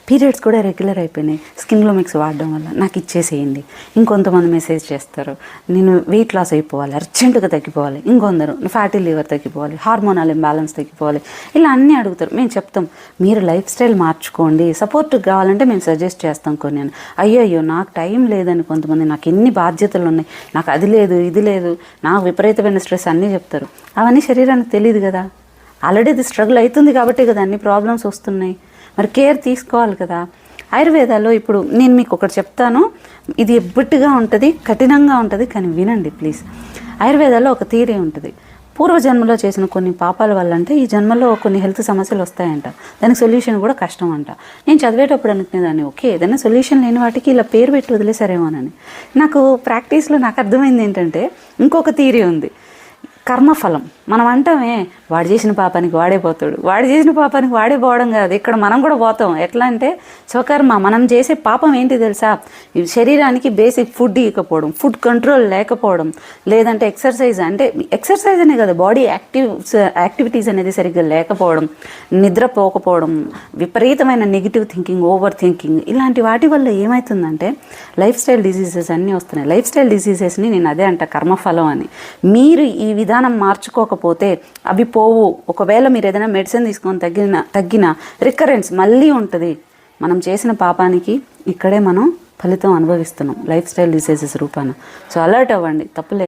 Periods కూడా regular అయిపోయినాయి స్కిన్లో mix వాడడం వల్ల. నాకు ఇచ్చేసేయండి. ఇంకొంతమంది మెసేజ్ చేస్తారు, నేను వెయిట్ లాస్ అయిపోవాలి, అర్జెంటుగా తగ్గిపోవాలి. ఇంకొందరు ఫ్యాటీ లివర్ తగ్గిపోవాలి, హార్మోనల్ ఇంబ్యాలెన్స్ తగ్గిపోవాలి, ఇలా అన్నీ అడుగుతారు. మేము చెప్తాం మీరు లైఫ్ స్టైల్ మార్చుకోండి, సపోర్ట్ కావాలంటే మేము సజెస్ట్ చేస్తాం కొన్ని అని. అయ్యో నాకు టైం లేదని కొంతమంది, నాకు ఎన్ని బాధ్యతలు ఉన్నాయి, నాకు అది లేదు ఇది లేదు, నాకు విపరీతమైన స్ట్రెస్ అన్నీ చెప్తారు. అవన్నీ శరీరానికి తెలియదు కదా, ఆల్రెడీ ఇది స్ట్రగుల్ అవుతుంది కాబట్టి కదా అన్ని ప్రాబ్లమ్స్ వస్తున్నాయి. మరి కేర్ తీసుకోవాలి కదా. ఆయుర్వేదాలో ఇప్పుడు నేను మీకు ఒకటి చెప్తాను, ఇది ఎబ్బట్టుగా ఉంటుంది, కఠినంగా ఉంటుంది, కానీ వినండి ప్లీజ్. ఆయుర్వేదాలో ఒక థియరీ ఉంటుంది, పూర్వజన్మలో చేసిన కొన్ని పాపాల వల్ల అంటే ఈ జన్మలో కొన్ని హెల్త్ సమస్యలు వస్తాయంట, దానికి సొల్యూషన్ కూడా కష్టం అంట. నేను చదివేటప్పుడు అనుకునేదాన్ని ఓకే ఏదైనా సొల్యూషన్ లేని వాటికి ఇలా పేరు పెట్టి వదిలేసారేమోనని. నాకు ప్రాక్టీస్లో నాకు అర్థమైంది ఏంటంటే ఇంకొక థియరీ ఉంది, కర్మఫలం. మనం అంటామే వాడు చేసిన పాపానికి వాడే పోతాడు, వాడు చేసిన పాపానికి వాడే పోవడం కాదు, ఇక్కడ మనం కూడా పోతాం. ఎట్లా అంటే స్వకర్మ. మనం చేసే పాపం ఏంటి తెలుసా, శరీరానికి బేసిక్ ఫుడ్ ఇవ్వకపోవడం, ఫుడ్ కంట్రోల్ లేకపోవడం, లేదంటే ఎక్సర్సైజ్ అంటే ఎక్సర్సైజ్ అనే కదా బాడీ యాక్టివిటీస్ అనేది సరిగ్గా లేకపోవడం, నిద్రపోకపోవడం, విపరీతమైన నెగిటివ్ థింకింగ్, ఓవర్ థింకింగ్, ఇలాంటి వాటి వల్ల ఏమవుతుందంటే లైఫ్ స్టైల్ డిసీజెస్ అన్నీ వస్తున్నాయి. లైఫ్ స్టైల్ డిసీజెస్ని నేను అదే అంట కర్మఫలం అని. మీరు ఈ విధానం మార్చుకోకపోతే అవి పోవు. ఒకవేళ మీరు ఏదైనా మెడిసిన్ తీసుకొని తగ్గిన రికరెన్స్ మళ్ళీ ఉంటుంది. మనం చేసిన పాపానికి ఇక్కడే మనం ఫలితం అనుభవిస్తున్నాం లైఫ్ స్టైల్ డిసీజెస్ రూపాన. సో అలర్ట్ అవ్వండి, తప్పులే.